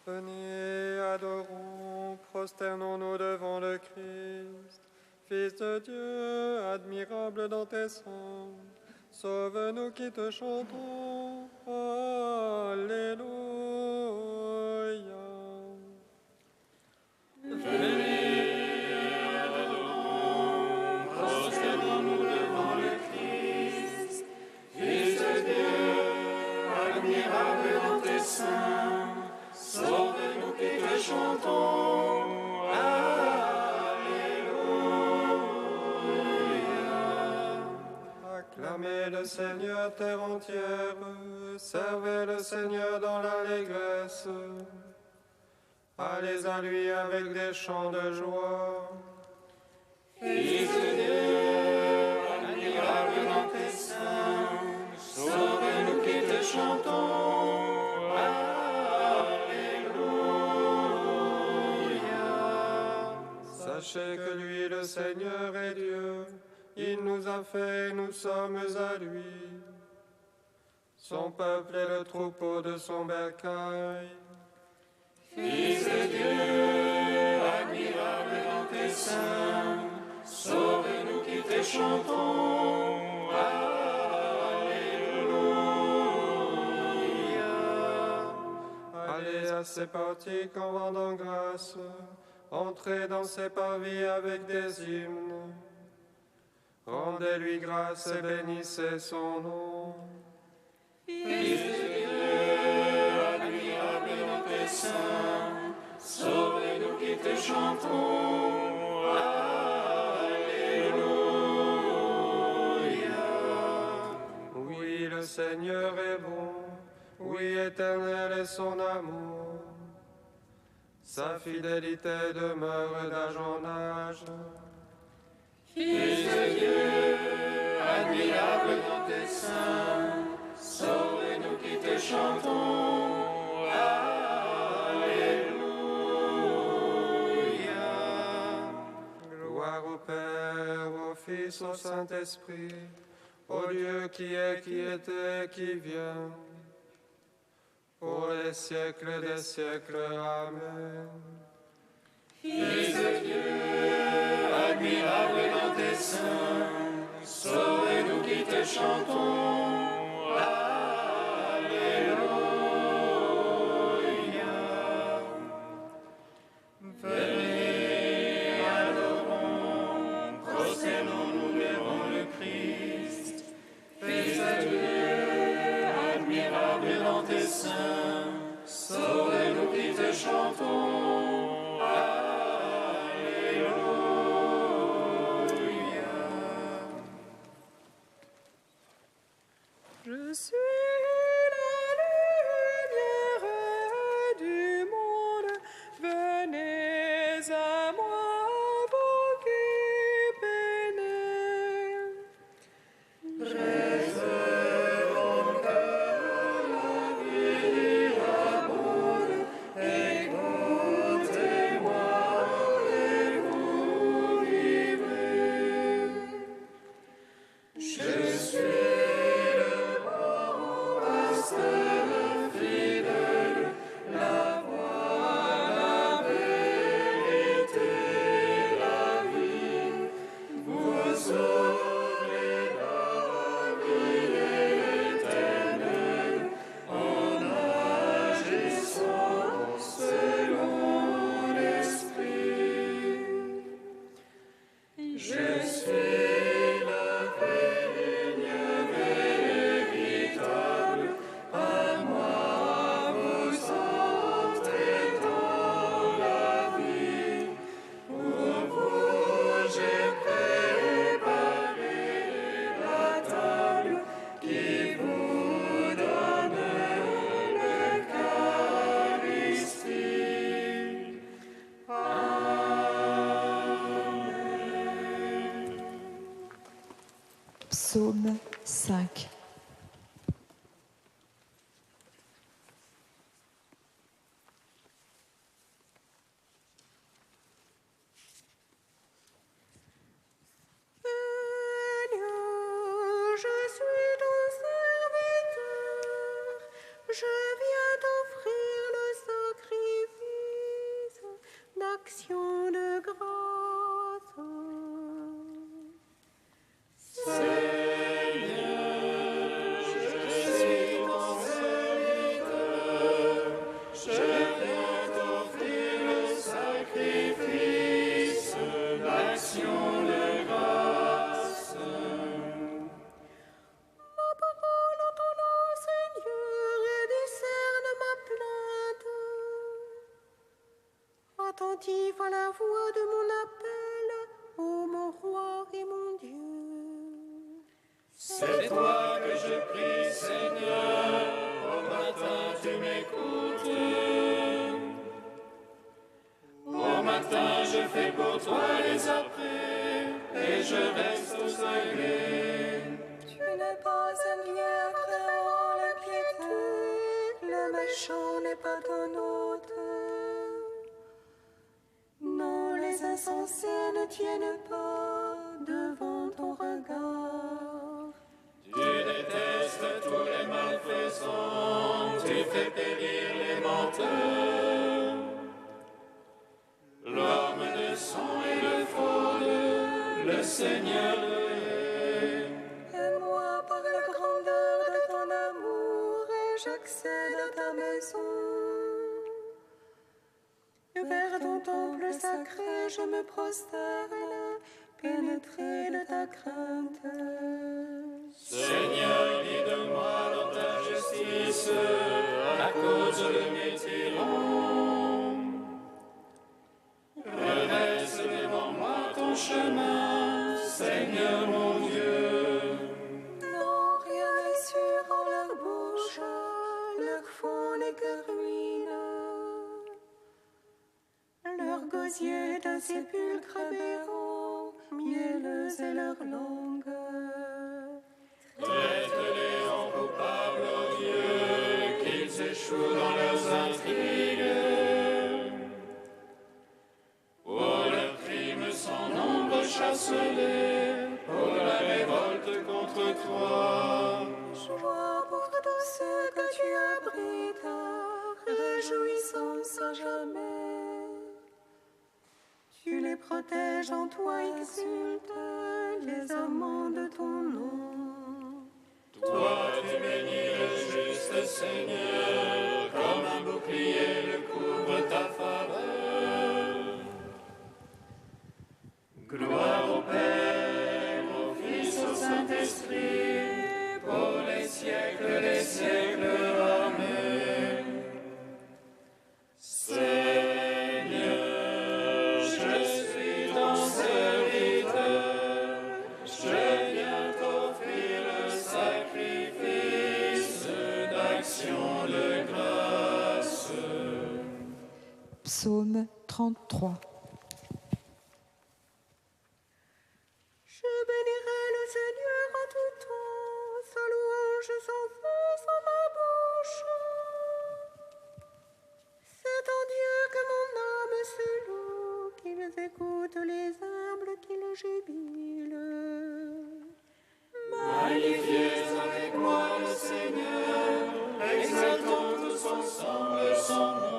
Venez, adorons, prosternons-nous devant le Christ. Fils de Dieu, admirable dans tes saints, sauve-nous qui te chantons. Alléluia. Venez, adorons, prosternons-nous devant le Christ. Fils de Dieu, admirable dans tes saints, sauve-nous qui te chantons. Acclamez le Seigneur, terre entière, servez le Seigneur dans l'allégresse. Allez à lui avec des chants de joie. Fils de Dieu, admirable dans tes saints, sauve-nous qui te chantons. Alléluia. Sachez que lui, le Seigneur, est Dieu. Il nous a fait, nous sommes à lui. Son peuple est le troupeau de son bercail. Fils de Dieu, admirable dans tes saints, sauve-nous qui te chantons. Alléluia. Allez à ses portiques en rendant grâce. Entrez dans ses parvis avec des hymnes. Rendez-lui grâce et bénissez son nom. Fils de Dieu, admirable dans tes saints, sauve-nous qui te chantons. Alléluia. Oui, le Seigneur est bon. Oui, éternel est son amour. Sa fidélité demeure d'âge en âge. Fils de Dieu, admirable dans tes saints, sauve-nous qui te chantons. Alléluia. Gloire au Père, au Fils, au Saint-Esprit, au Dieu qui est, qui était, qui vient, pour les siècles des siècles. Amen. Fils de Dieu, admirable dans tes saints, sauve-nous qui te chantons. Alléluia. Venez, adorons, prosternons-nous devant le Christ. Fils de Dieu, admirable dans tes saints, sauve-nous qui te chantons. Je suis la lumière du monde, venez à moi, vous qui peinez. Psaume 5. Seigneur, je suis ton serviteur, je viens t'offrir le sacrifice toi les as pris, et je reste aveuglé. Tu n'es pas un Dieu créant la piété, le méchant n'est pas ton hôte. Non, les insensés ne tiennent pas devant ton regard. Tu détestes tous les malfaisants, tu fais périr les menteurs. L'homme de sang et le faux, le Seigneur est. Et moi, par la grandeur de ton amour, et j'accède à ta maison. Vers ton temple sacré, je me prosterne, pénétré de ta crainte. Seigneur, guide-moi dans ta justice, à cause de mes tyrans. Redresse devant moi ton chemin, Seigneur mon Dieu. Non, rien n'est sûr en leur bouche, leur fond n'est que ruine. Leur gosier est un sépulcre aberrant, mielleuse est leur langue. Traite-les en coupables, ô Dieu, qu'ils échouent dans leurs intrigues. Pour leurs crimes sans nombre, chasse-les, pour la révolte contre toi. Joie pour tous ceux que tu abrites, réjouissance à jamais. Tu les protèges en toi, exultent les amants de ton nom. Toi, tu bénis le juste Seigneur, comme un bouclier le couvre ta faveur. Gloire au Père, au Fils, au Saint-Esprit, pour les siècles des siècles. Amen. Seigneur, je suis ton serviteur, je viens t'offrir le sacrifice d'action de grâce. Psaume 33. Je bénirai le Seigneur en tout temps, sa louange sans fin dans ma bouche. C'est en Dieu que mon âme se loue, qu'ils écoutent les humbles, qu'ils jubilent. Magnifiez avec moi le Seigneur, exaltons tous ensemble son nom.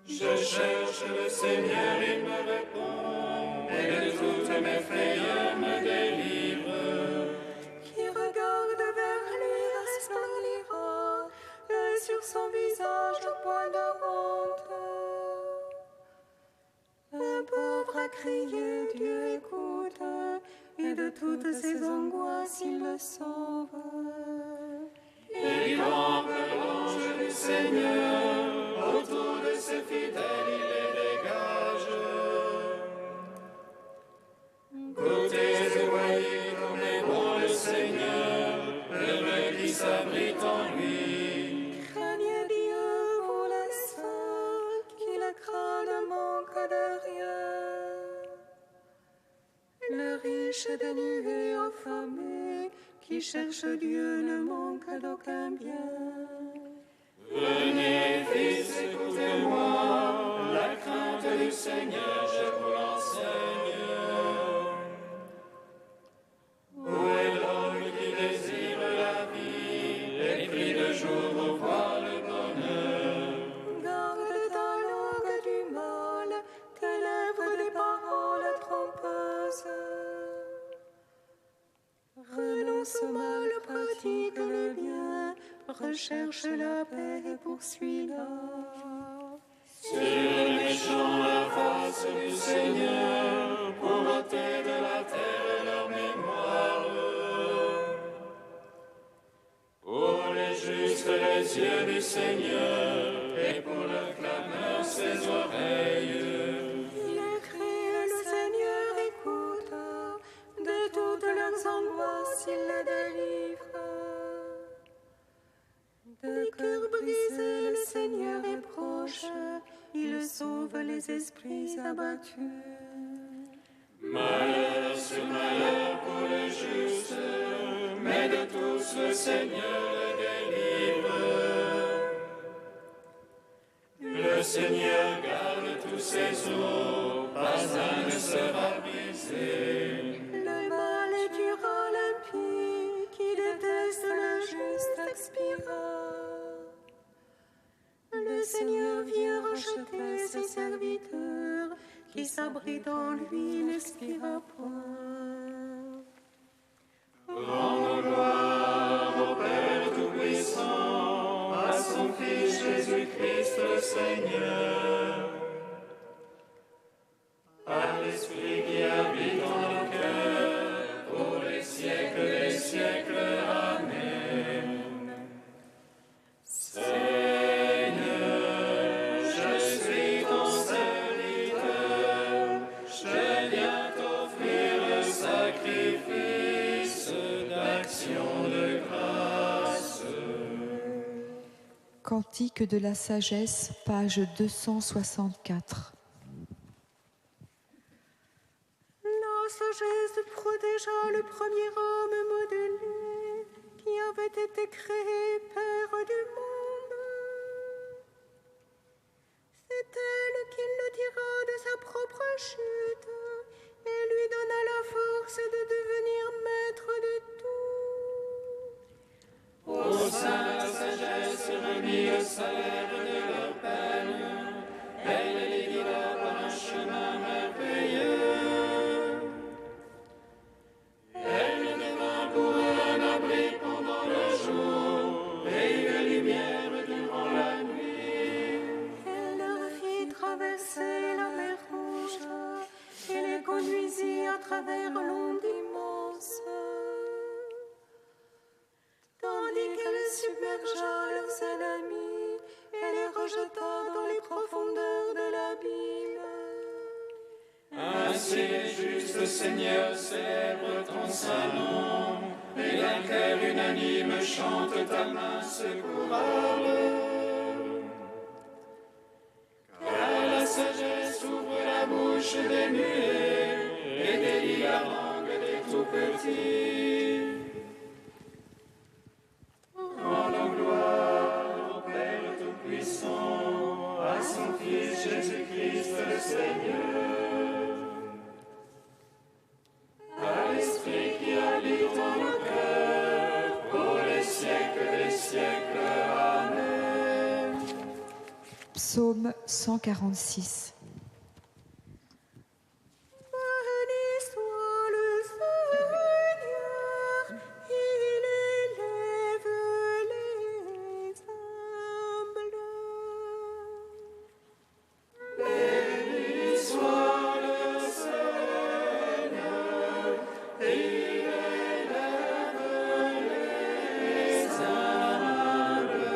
Je cherche le Seigneur, il me répond, et de toutes mes frayeurs me délivre. Qui regarde vers lui resplendira, et sur son visage le point de honte. Un pauvre a crié, Dieu écoute, et de toutes ses angoisses il le sauve. Il campe l'ange du Seigneur, autour de ses fidèles il les dégage. Goûtez et voyez comme est bon le Seigneur, heureux qui s'abrite en lui. Craignez Dieu, vous les saints, qui le craint ne manque de rien. Le riche est dénué, affamé, qui cherche Dieu ne manque d'aucun bien. Venez, fils, écoutez-moi, la crainte du Seigneur, je vous l'enseigne. Où est l'homme qui désire la vie, et prie de jour pour voir le bonheur? Garde ta langue du mal, tes lèvres des paroles trompeuses. Renonce au mal, pratique le bien, recherche la paix et poursuis-la. Sur les méchants la face du Seigneur, pour ôter de la terre leur mémoire. Pour les justes les yeux du Seigneur, et pour le clameur ses oreilles. Il crie, le Seigneur écoute, de toutes leurs angoisses il les délivre. De cœur brisé, le Seigneur est proche, il sauve les esprits abattus. Malheur sur malheur pour le juste, mais de tous le Seigneur le délivre. Le Seigneur garde tous ses eaux, pas un ne sera brisé. Le mal est dur à l'impie, qui déteste le juste expira. Le Seigneur vient racheter ses serviteurs, qui s'abritent en lui n'expira point. Rendons gloire au Père Tout-Puissant, à son Fils Jésus-Christ le Seigneur, à l'Esprit qui habite en nos cœurs, pour les siècles des siècles. Amen. Seigneur, je suis ton serviteur, je viens t'offrir le sacrifice d'action de grâce. Cantique de la sagesse, page 264. La sagesse protégea le premier homme modelé, qui avait été créé Père du monde. C'est elle qui le tira de sa propre chute et lui donna la force de devenir maître de tout. Au sein de la sagesse remit le salaire de leur peine, elle les guida par un chemin merveilleux. Elle devint pour eux un abri pendant le jour et une lumière durant la nuit. Elle leur fit traverser la mer Rouge et les conduisit à travers l'onde immense. Tandis qu'elle submergea leurs ennemis et les rejeta dans les profondeurs de l'abîme. Ainsi les justes, Seigneur, célèbrent ton saint nom, et d'un cœur unanime chante ta main secourable. Car la sagesse ouvre la bouche des muets et délie la langue des tout-petits. Rendons gloire au Père Tout-Puissant, à son Fils Jésus-Christ le Seigneur, à l'Esprit qui habite en nos cœurs, pour les siècles des siècles. Amen. Psaume 146. Béni soit le Seigneur, il élève les humbles. Béni soit le Seigneur, il élève les humbles.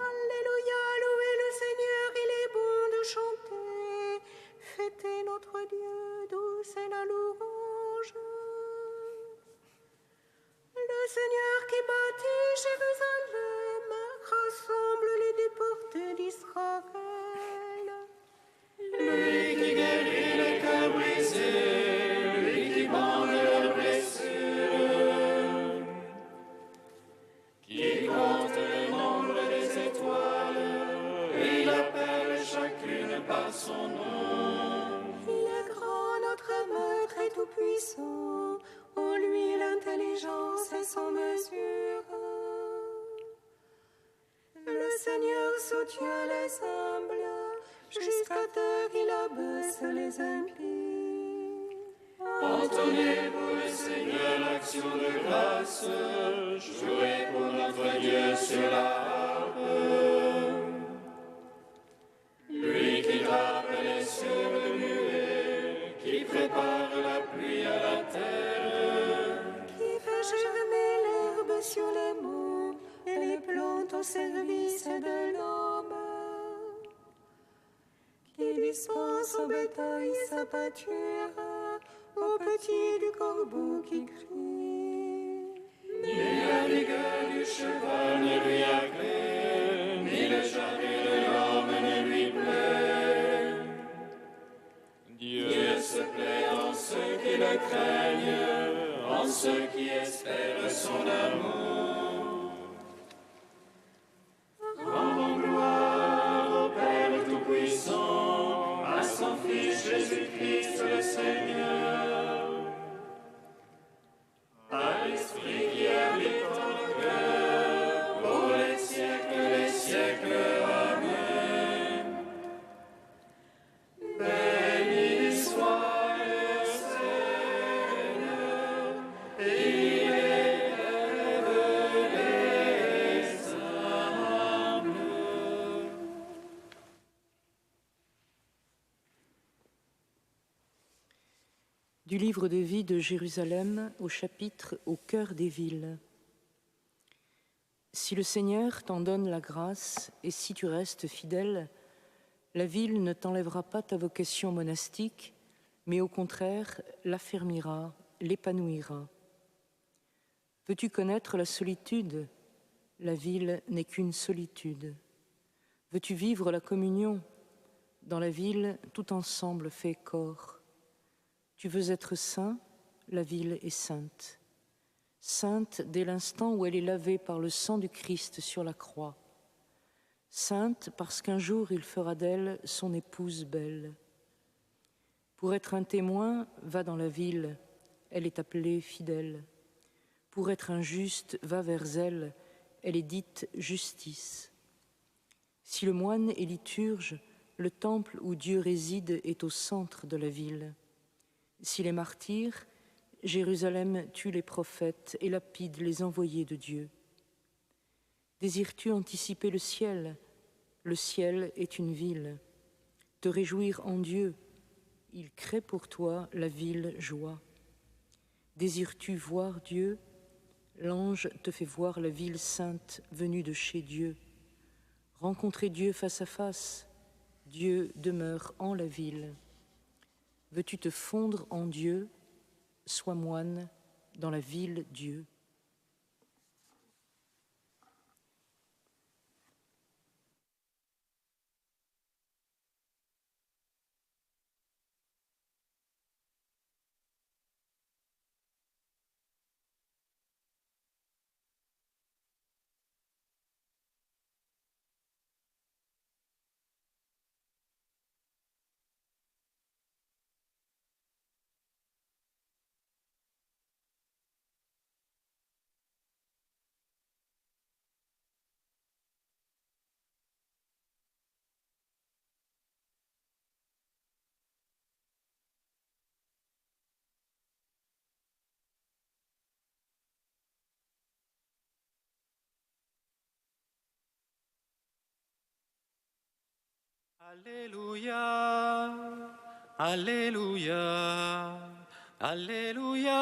Alléluia, louez le Seigneur, il est bon de chanter. Fêtez notre Dieu, douce est la louange. Le Seigneur qui bâtit Jérusalem rassemble les déportés d'Israël. Lui qui guérit les cœurs brisés, lui qui bande leurs blessures, qui compte le nombre des étoiles, il appelle chacune par son nom. Il est grand, notre maître est tout-puissant. En lui l'intelligence est sans mesure. Le Seigneur soutient les humbles, jusqu'à terre il abaisse les impies. Entonnez pour le Seigneur l'action de grâce, jouez pour notre Dieu sur la harpe. Lui qui grappe les cieux de nuée, qui prépare la pluie à la terre, Qui fait germer l'herbe sur les monts et les plantes au service de l'homme. Qui dispense au bétail sa pâture, aux petits du corbeau qui crie. ni la vigueur du cheval ne lui agrée, ni le chariot de l'homme ne lui plaît. Dieu se plaît en ceux qui le craignent, en ceux qui espèrent son amour. Rendons gloire au Père Tout-Puissant, à son Fils Jésus-Christ le Seigneur, à l'Esprit qui habite en nos cœurs, pour les siècles des siècles. Amen. Béni soit le Seigneur, il élève les humbles. Du livre de vie de Jérusalem au chapitre « Au cœur des villes ». Si le Seigneur t'en donne la grâce et si tu restes fidèle, la ville ne t'enlèvera pas ta vocation monastique, mais au contraire l'affermira, l'épanouira. Veux-tu connaître la solitude? La ville n'est qu'une solitude. Veux-tu vivre la communion? Dans la ville, tout ensemble fait corps. Tu veux être saint? La ville est sainte. Sainte dès l'instant où elle est lavée par le sang du Christ sur la croix. Sainte parce qu'un jour il fera d'elle son épouse belle. Pour être un témoin, va dans la ville, elle est appelée fidèle. Pour être un juste, va vers elle, elle est dite justice. Si le moine est liturge, le temple où Dieu réside est au centre de la ville. S'il est martyr, Jérusalem tue les prophètes et lapide les envoyés de Dieu. Désires-tu anticiper le ciel? Le ciel est une ville. Te réjouir en Dieu, il crée pour toi la ville joie. Désires-tu voir Dieu? L'ange te fait voir la ville sainte venue de chez Dieu. Rencontrer Dieu face à face, Dieu demeure en la ville. Veux-tu te fondre en Dieu? Sois moine dans la ville Dieu. Alléluia, Alléluia, Alléluia.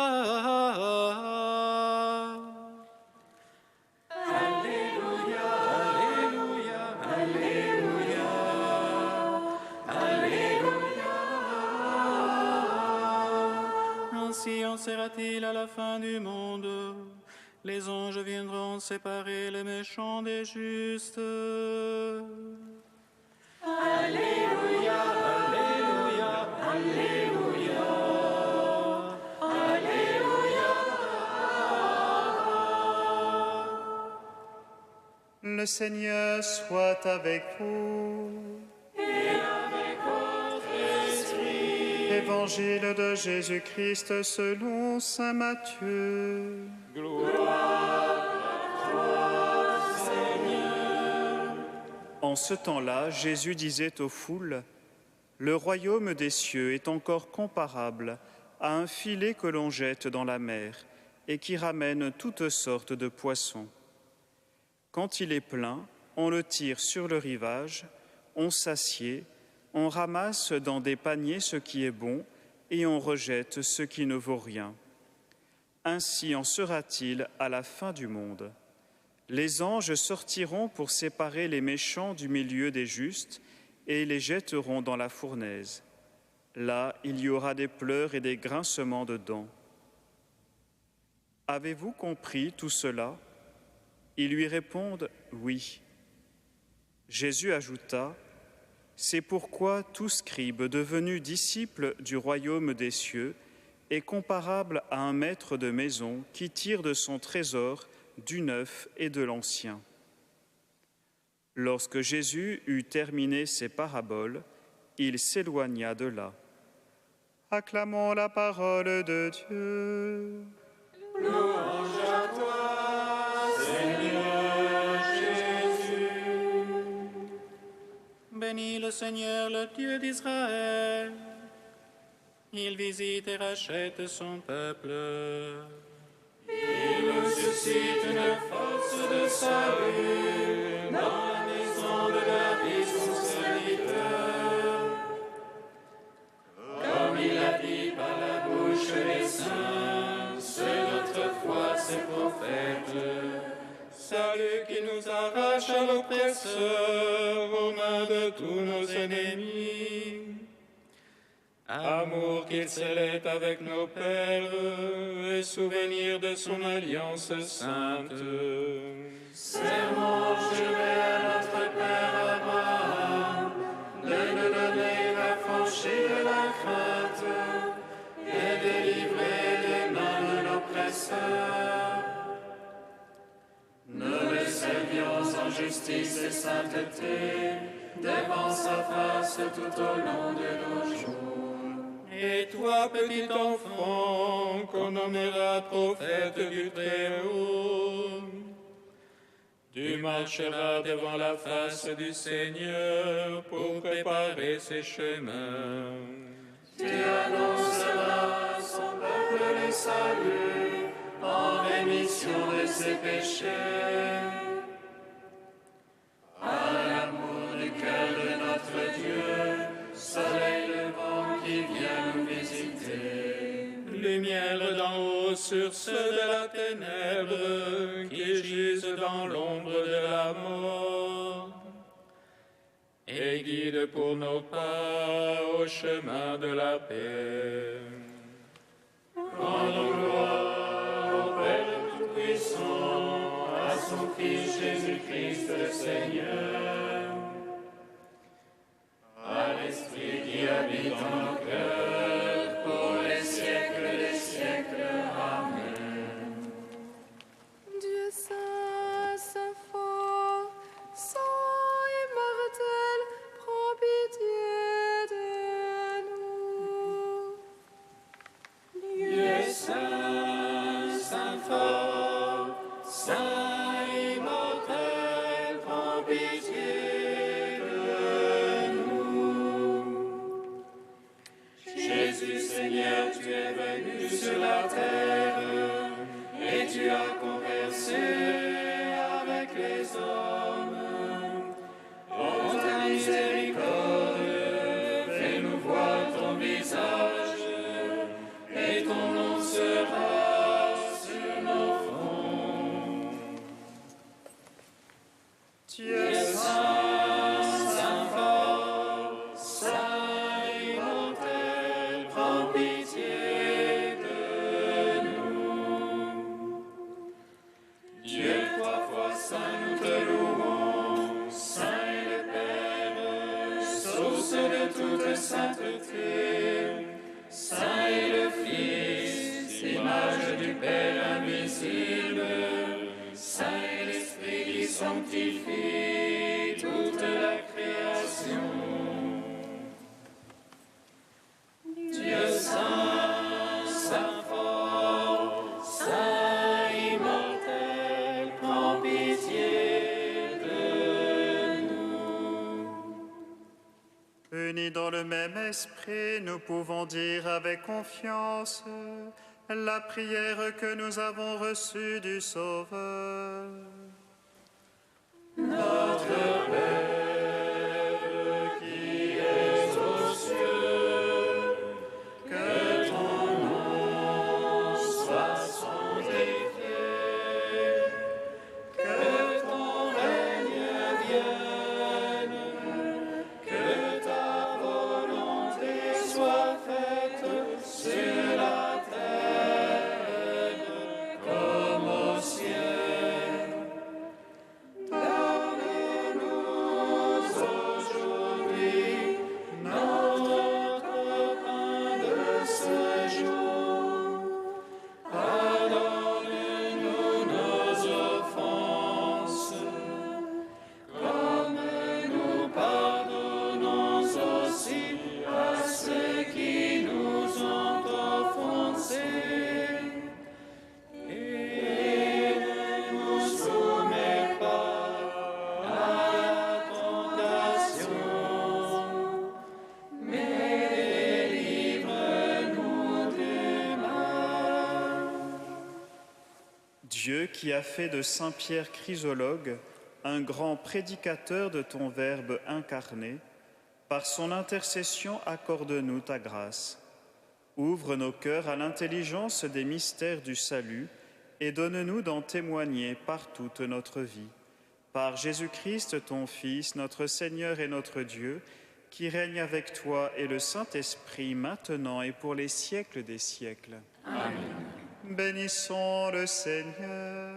Alléluia, Alléluia, Alléluia, Alléluia. Ainsi en sera-t-il à la fin du monde. Les anges viendront séparer les méchants des justes. Alléluia, Alléluia, Alléluia, Alléluia. Le Seigneur soit avec vous. Et avec votre esprit. Évangile de Jésus-Christ selon saint Matthieu. En ce temps-là, Jésus disait aux foules, « Le royaume des cieux est encore comparable à un filet que l'on jette dans la mer et qui ramène toutes sortes de poissons. Quand il est plein, on le tire sur le rivage, on s'assied, on ramasse dans des paniers ce qui est bon et on rejette ce qui ne vaut rien. Ainsi en sera-t-il à la fin du monde. Les anges sortiront pour séparer les méchants du milieu des justes et les jetteront dans la fournaise. Là, il y aura des pleurs et des grincements de dents. Avez-vous compris tout cela? » Ils lui répondent « Oui ». Jésus ajouta « C'est pourquoi tout scribe devenu disciple du royaume des cieux est comparable à un maître de maison qui tire de son trésor du neuf et de l'ancien. Lorsque Jésus eut terminé ses paraboles, il s'éloigna de là. Acclamons la parole de Dieu. Louange à toi, Seigneur Jésus. Bénis le Seigneur, le Dieu d'Israël. Il visite et rachète son peuple. Il nous suscite une force de salut dans la maison de David, son serviteur. Comme il a dit par la bouche des saints, ceux d'autrefois ses prophètes. Salut qui nous arrache à l'oppresseur, aux mains de tous nos ennemis. Amour qu'il scellait avec nos pères, et souvenir de son alliance sainte. Serment juré à notre Père Abraham, de nous donner affranchir la crainte, et délivrer des mains de l'oppresseur. Nous le servions en justice et sainteté, devant sa face tout au long de nos jours. Et toi, petit enfant, qu'on nommera prophète du Très-Haut, tu marcheras devant la face du Seigneur pour préparer ses chemins. Tu annonceras à son peuple le salut, en rémission de ses péchés. À l'amour du cœur de notre Dieu, soleil levant qui vient nous visiter. Lumière d'en haut sur ceux de la ténèbre qui gisent dans l'ombre de la mort. Et guide pour nos pas au chemin de la paix. Rendons gloire au Père Tout-Puissant, à son Fils Jésus-Christ le Seigneur, à l'Esprit qui habite en nos cœurs, pour les siècles des siècles. Amen. Dieu saint, saint fort, saint immortel, prends pitié de nous. Dieu saint, saint fort, saint immortel, prends pitié de nous. Jésus Seigneur, tu es venu sur la terre, et tu as conversé avec les hommes. Ô ta miséricorde, fais-nous voir ton visage, et ton nom sera sur nos fronts. Dieu saint, saint fort, saint immortel, prends pitié de nous. Dieu trois fois saint, nous te louons, saint est le Père, source de toute sainteté. Saint est le Fils, image du Père invisible. Saint est l'Esprit qui sanctifie toute la création. Dieu saint, saint fort, saint immortel, prends pitié de nous. Unis dans le même esprit, nous pouvons dire avec confiance la prière que nous avons reçue du Sauveur. Notre Père qui es aux cieux, que ton nom soit sanctifié, que ton règne vienne, que ta volonté soit faite sur la terre comme au ciel. Donne-nous aujourd'hui Dieu qui a fait de Saint Pierre Chrysologue un grand prédicateur de ton Verbe incarné, par son intercession accorde-nous ta grâce. Ouvre nos cœurs à l'intelligence des mystères du salut et donne-nous d'en témoigner par toute notre vie. Par Jésus-Christ, ton Fils, notre Seigneur et notre Dieu, qui règne avec toi et le Saint-Esprit, maintenant et pour les siècles des siècles. Amen. Bénissons le Seigneur.